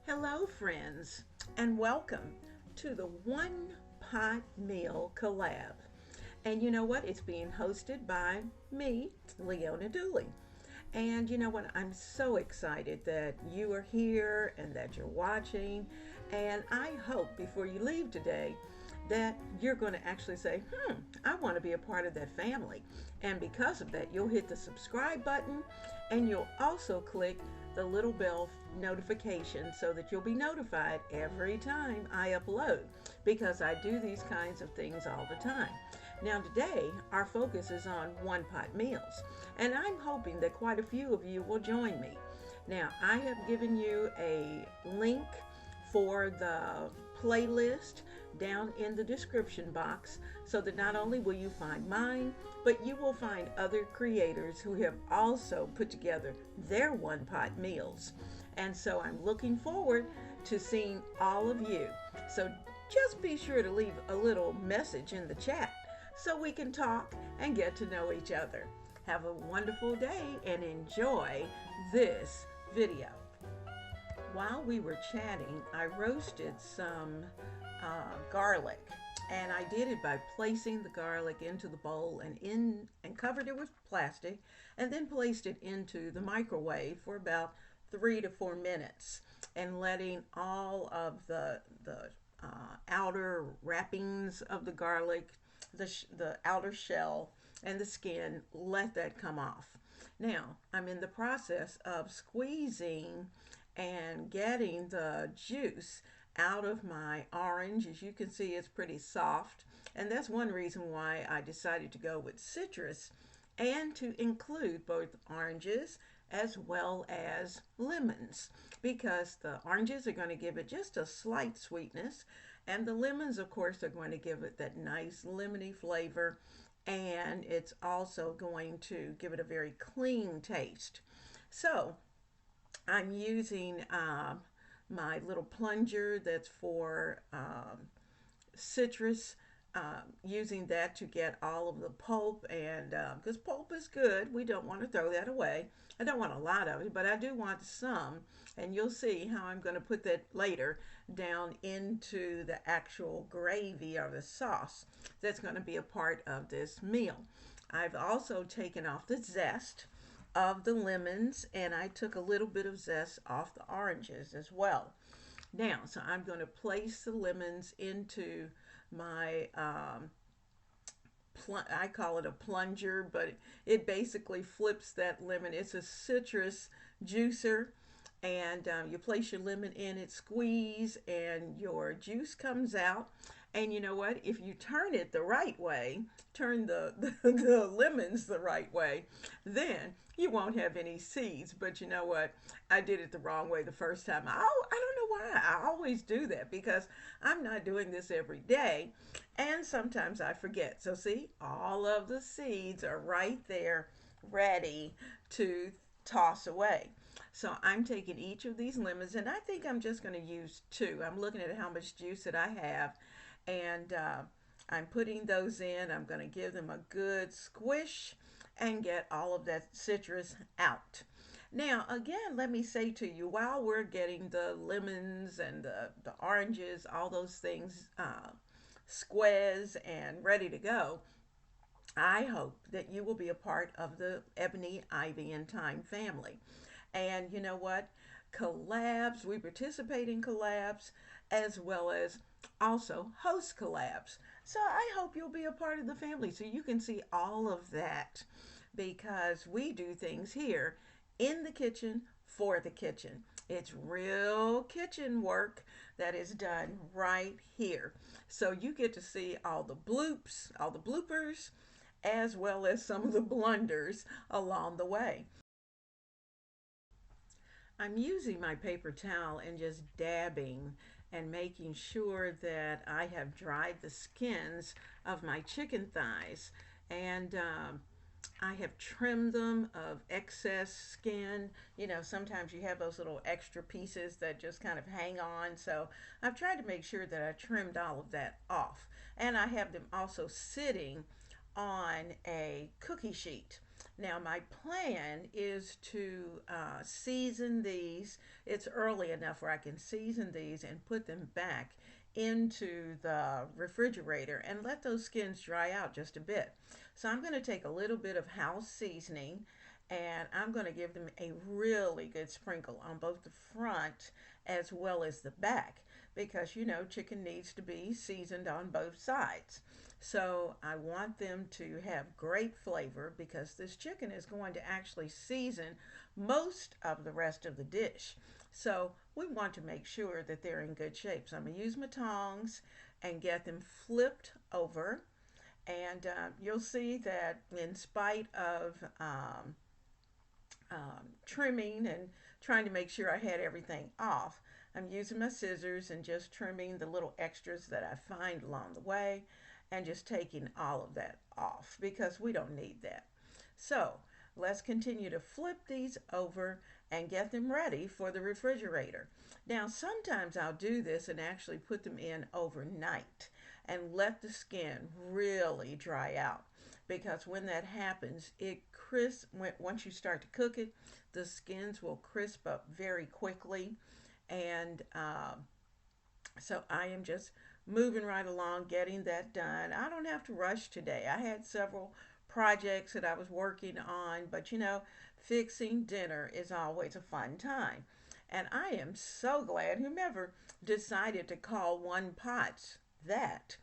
Hello, friends, and welcome to the One Pot Meal Collab. And you know what? It's being hosted by me, Leona Dooley. And you know what? I'm so excited that you are here and that you're watching. And I hope before you leave today that you're going to actually say, I want to be a part of that family. And because of that, you'll hit the subscribe button and you'll also click the little bell notification so that you'll be notified every time I upload because I do these kinds of things all the time. Now, today, our focus is on one pot meals, and I'm hoping that quite a few of you will join me. Now, I have given you a link for the playlist down in the description box so that not only will you find mine, but you will find other creators who have also put together their one pot meals. And so I'm looking forward to seeing all of you. So just be sure to leave a little message in the chat so we can talk and get to know each other. Have a wonderful day and enjoy this video. While we were chatting, I roasted some garlic, and I did it by placing the garlic into the bowl and covered it with plastic, and then placed it into the microwave for about 3 to 4 minutes, and letting all of the outer wrappings of the garlic, the outer shell and the skin, let that come off. Now I'm in the process of squeezing and getting the juice out of my orange. As you can see, it's pretty soft, and that's one reason why I decided to go with citrus and to include both oranges as well as lemons, because the oranges are going to give it just a slight sweetness, and the lemons, of course, are going to give it that nice lemony flavor, and it's also going to give it a very clean taste. So I'm using my little plunger that's for citrus, using that to get all of the pulp, and because pulp is good, we don't want to throw that away. I don't want a lot of it, but I do want some, and you'll see how I'm going to put that later down into the actual gravy or the sauce that's going to be a part of this meal. I've also taken off the zest of the lemons, and I took a little bit of zest off the oranges as well. Now, so I'm going to place the lemons into my I call it a plunger, but it basically flips that lemon. It's a citrus juicer, and you place your lemon in it, squeeze, and your juice comes out. And you know what? If you turn it the right way, turn the lemons the right way, then you won't have any seeds. But you know what? I did it the wrong way the first time. I don't know why. I always do that because I'm not doing this every day, and sometimes I forget. So see, all of the seeds are right there ready to toss away. So I'm taking each of these lemons, and I think I'm just going to use two. I'm looking at how much juice that I have, and I'm putting those in. I'm going to give them a good squish and get all of that citrus out. Now, again, let me say to you, while we're getting the lemons and the oranges, all those things squeezed and ready to go, I hope that you will be a part of the Ebony, Ivy, and Thyme family. And you know what? Collabs, we participate in collabs as well as also host collabs. So I hope you'll be a part of the family so you can see all of that, because we do things here in the kitchen for the kitchen. It's real kitchen work that is done right here. So you get to see all the bloops, all the bloopers, as well as some of the blunders along the way. I'm using my paper towel and just dabbing and making sure that I have dried the skins of my chicken thighs, and I have trimmed them of excess skin. You know, sometimes you have those little extra pieces that just kind of hang on. So I've tried to make sure that I trimmed all of that off. And I have them also sitting on a cookie sheet. Now, my plan is to season these. It's early enough where I can season these and put them back into the refrigerator and let those skins dry out just a bit. So, I'm going to take a little bit of house seasoning and I'm going to give them a really good sprinkle on both the front as well as the back because you know chicken needs to be seasoned on both sides. So I want them to have great flavor because this chicken is going to actually season most of the rest of the dish. So we want to make sure that they're in good shape. So I'm going to use my tongs and get them flipped over. And you'll see that in spite of trimming and trying to make sure I had everything off, I'm using my scissors and just trimming the little extras that I find along the way and just taking all of that off because we don't need that. So let's continue to flip these over and get them ready for the refrigerator. Now, sometimes I'll do this and actually put them in overnight and let the skin really dry out because when that happens, it crisp once you start to cook it, the skins will crisp up very quickly. And so I am just moving right along, getting that done. I don't have to rush today. I had several projects that I was working on, but you know, fixing dinner is always a fun time. And I am so glad whomever decided to call one pot that.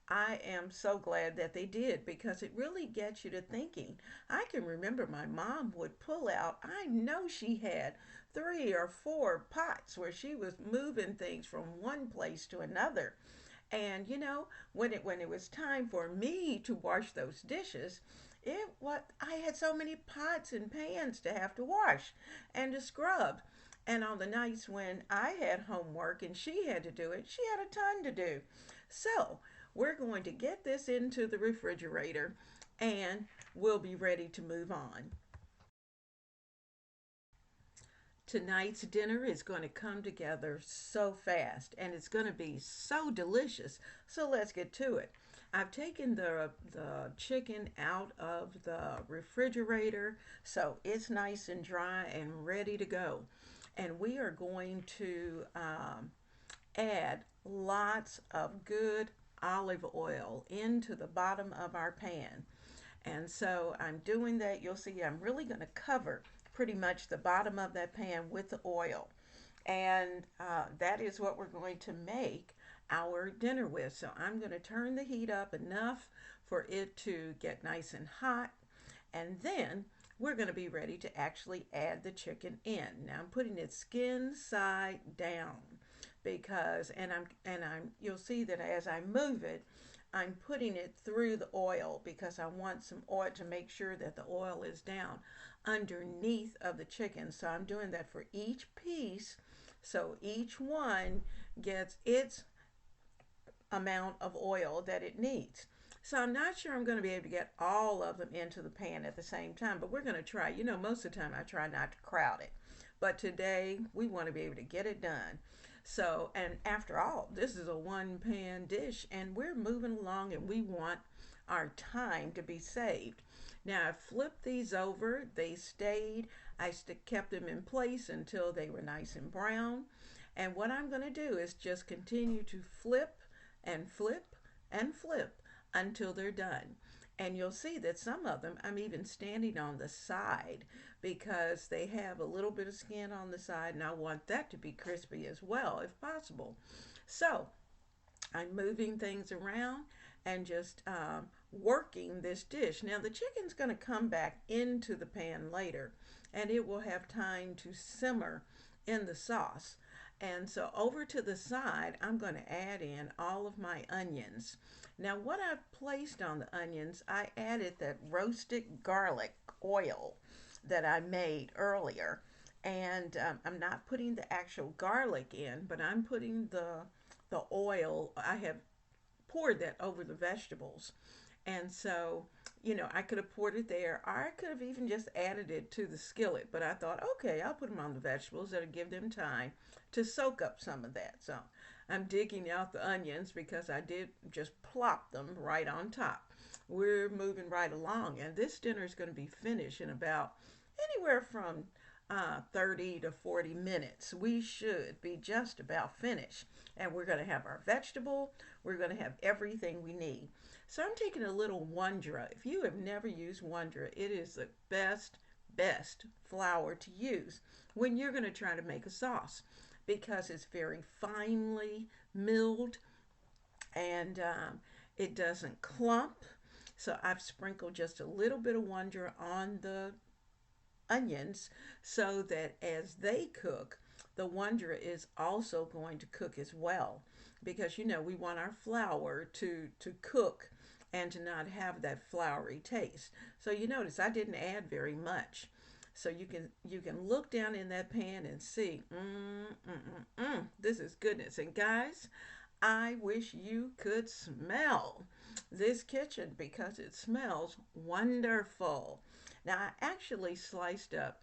I am so glad that they did because it really gets you to thinking. I can remember my mom would pull out, I know she had 3 or 4 pots where she was moving things from one place to another. And you know, when it was time for me to wash those dishes, it what I had so many pots and pans to have to wash and to scrub. And on the nights when I had homework and she had to do it, she had a ton to do. So we're going to get this into the refrigerator and we'll be ready to move on. Tonight's dinner is going to come together so fast and it's going to be so delicious. So let's get to it. I've taken the chicken out of the refrigerator so it's nice and dry and ready to go. And we are going to add lots of good olive oil into the bottom of our pan. And so I'm doing that. You'll see I'm really going to cover pretty much the bottom of that pan with the oil. And that is what we're going to make our dinner with. So I'm going to turn the heat up enough for it to get nice and hot. And then we're going to be ready to actually add the chicken in. Now I'm putting it skin side down because and I'm you'll see that as I move it, I'm putting it through the oil because I want some oil to make sure that the oil is down underneath of the chicken. So I'm doing that for each piece so each one gets its amount of oil that it needs. So I'm not sure I'm going to be able to get all of them into the pan at the same time, but we're going to try. You know, most of the time I try not to crowd it. But today we want to be able to get it done. So, and after all, this is a one pan dish and we're moving along and we want our time to be saved. Now I flipped these over. They stayed. Kept them in place until they were nice and brown. And what I'm going to do is just continue to flip and flip and flip until they're done. And you'll see that some of them I'm even standing on the side because they have a little bit of skin on the side and I want that to be crispy as well if possible. So I'm moving things around and just working this dish. Now the chicken's going to come back into the pan later and it will have time to simmer in the sauce. And so over to the side, I'm going to add in all of my onions. Now what I've placed on the onions, I added that roasted garlic oil that I made earlier. And I'm not putting the actual garlic in, but I'm putting the oil. I have poured that over the vegetables. And so, you know, I could have poured it there, or I could have even just added it to the skillet. But I thought, okay, I'll put them on the vegetables. That'll give them time to soak up some of that. So I'm digging out the onions because I did just plop them right on top. we're moving right along. And this dinner is going to be finished in about anywhere from 30 to 40 minutes. We should be just about finished. And we're going to have our vegetable. We're going to have everything we need. So I'm taking a little Wondra. If you have never used Wondra, it is the best flour to use when you're going to try to make a sauce because it's very finely milled and it doesn't clump. So I've sprinkled just a little bit of Wondra on the onions so that as they cook, the Wondra is also going to cook as well because we want our flour to cook and to not have that floury taste. So you notice I didn't add very much. So you can look down in that pan and see, this is goodness. And guys, I wish you could smell this kitchen because it smells wonderful. Now, I actually sliced up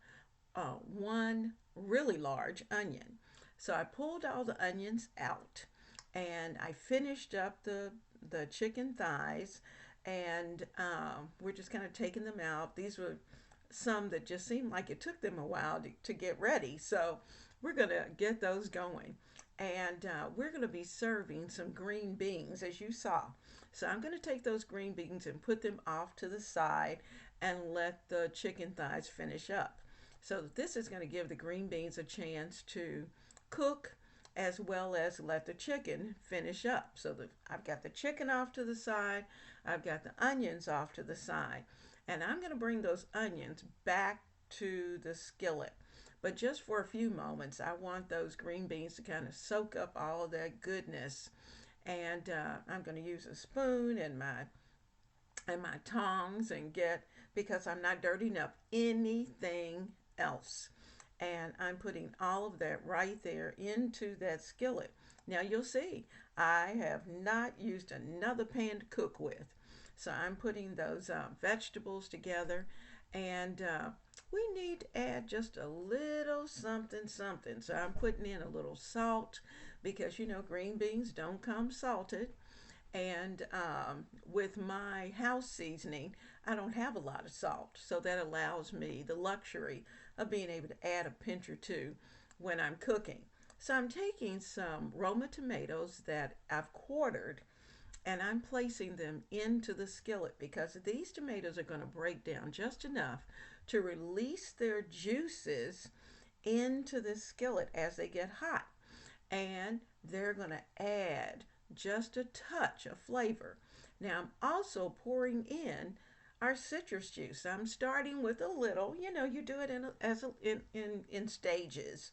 one really large onion. So I pulled all the onions out and I finished up the chicken thighs and we're just kind of taking them out. These were some that just seemed like it took them a while to get ready. So we're going to get those going. And we're going to be serving some green beans as you saw. So I'm going to take those green beans and put them off to the side and let the chicken thighs finish up. So this is going to give the green beans a chance to cook as well as let the chicken finish up. So I've got the chicken off to the side, I've got the onions off to the side, and I'm going to bring those onions back to the skillet. But just for a few moments, I want those green beans to kind of soak up all that goodness. And I'm going to use a spoon and my tongs and because I'm not dirtying up anything else. And I'm putting all of that right there into that skillet. Now you'll see, I have not used another pan to cook with. So I'm putting those vegetables together and we need to add just a little something. So I'm putting in a little salt because green beans don't come salted. And with my house seasoning, I don't have a lot of salt. So that allows me the luxury of being able to add a pinch or two when I'm cooking. So I'm taking some Roma tomatoes that I've quartered and I'm placing them into the skillet because these tomatoes are going to break down just enough to release their juices into the skillet as they get hot. And they're going to add just a touch of flavor. Now I'm also pouring in our citrus juice. I'm starting with a little, you do it in stages.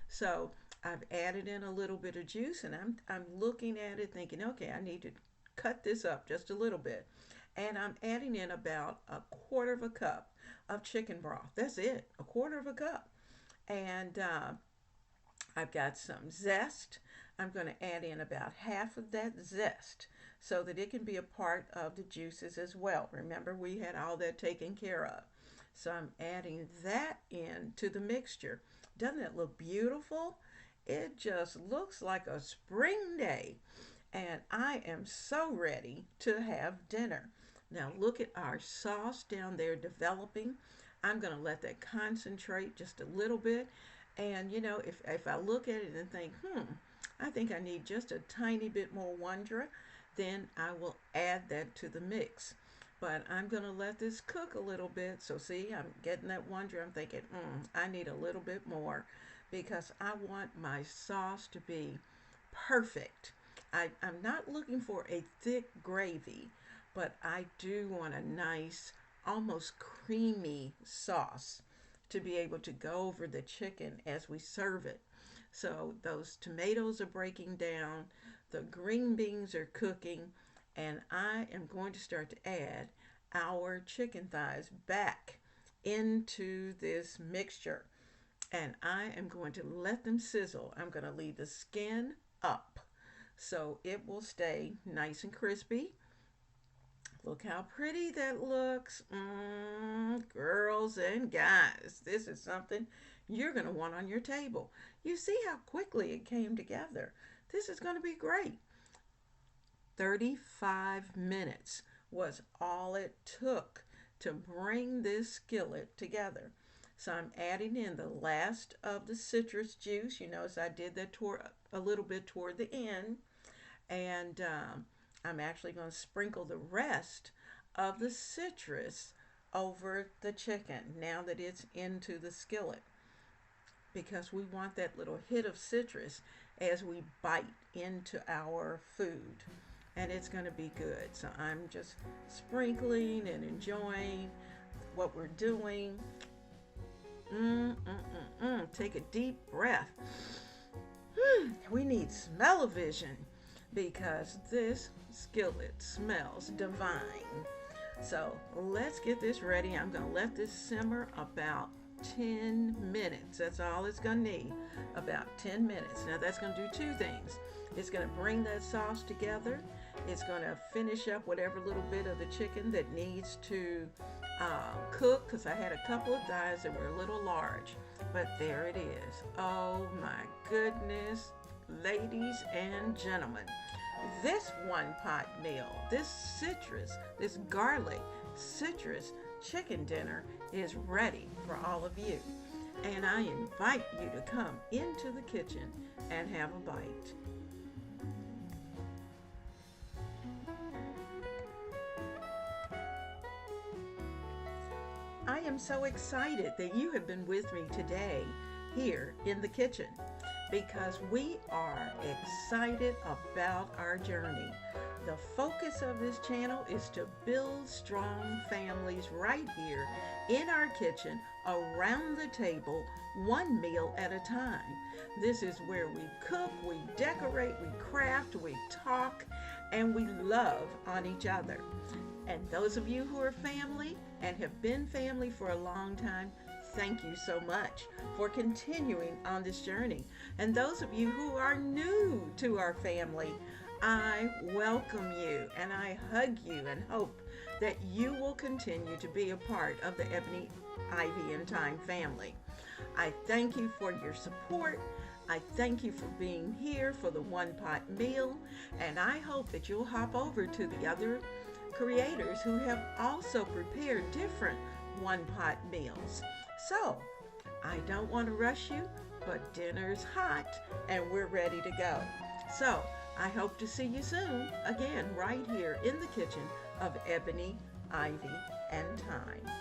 So I've added in a little bit of juice and I'm looking at it thinking, okay, I need to cut this up just a little bit. And I'm adding in about a quarter of a cup of chicken broth. That's it, a quarter of a cup. And I've got some zest. I'm going to add in about half of that zest so that it can be a part of the juices as well. Remember, we had all that taken care of. So I'm adding that in to the mixture. Doesn't it look beautiful? It just looks like a spring day. And I am so ready to have dinner. Now look at our sauce down there developing. I'm going to let that concentrate just a little bit. And if I look at it and think, I think I need just a tiny bit more Wondra, then I will add that to the mix. But I'm going to let this cook a little bit. So see, I'm getting that Wondra. I'm thinking, I need a little bit more because I want my sauce to be perfect. I'm not looking for a thick gravy, but I do want a nice, almost creamy sauce to be able to go over the chicken as we serve it. So those tomatoes are breaking down, the green beans are cooking, and I am going to start to add our chicken thighs back into this mixture. And I am going to let them sizzle. I'm going to leave the skin up so it will stay nice and crispy. Look how pretty that looks. Girls and guys, this is something you're going to want on your table. You see how quickly it came together. This is going to be great. 35 minutes. was all it took to bring this skillet together. So I'm adding in the last of the citrus juice. You notice I did that toward a little bit toward the end, and I'm actually going to sprinkle the rest of the citrus over the chicken now that it's into the skillet, because we want that little hit of citrus as we bite into our food, and it's going to be good. So I'm just sprinkling and enjoying what we're doing. Take a deep breath. We need smell-o-vision because this skillet smells divine. So let's get this ready. I'm going to let this simmer about 10 minutes. That's all it's going to need, about 10 minutes. Now that's going to do two things. It's going to bring that sauce together. It's going to finish up whatever little bit of the chicken that needs to cook, because I had a couple of thighs that were a little large. But there it is. Oh my goodness, ladies and gentlemen. This one pot meal, this citrus, this garlic citrus chicken dinner is ready for all of you. And I invite you to come into the kitchen and have a bite. I am so excited that you have been with me today here in the kitchen, because we are excited about our journey. The focus of this channel is to build strong families right here in our kitchen, around the table, one meal at a time. This is where we cook, we decorate, we craft, we talk, and we love on each other. And those of you who are family and have been family for a long time, thank you so much for continuing on this journey. And those of you who are new to our family, I welcome you and I hug you and hope that you will continue to be a part of the Ebony, Ivy, and Thyme family. I thank you for your support. I thank you for being here for the one pot meal, and I hope that you'll hop over to the other creators who have also prepared different one pot meals. So I don't want to rush you, but dinner's hot and we're ready to go. So I hope to see you soon again right here in the kitchen of Ebony, Ivy, and Thyme.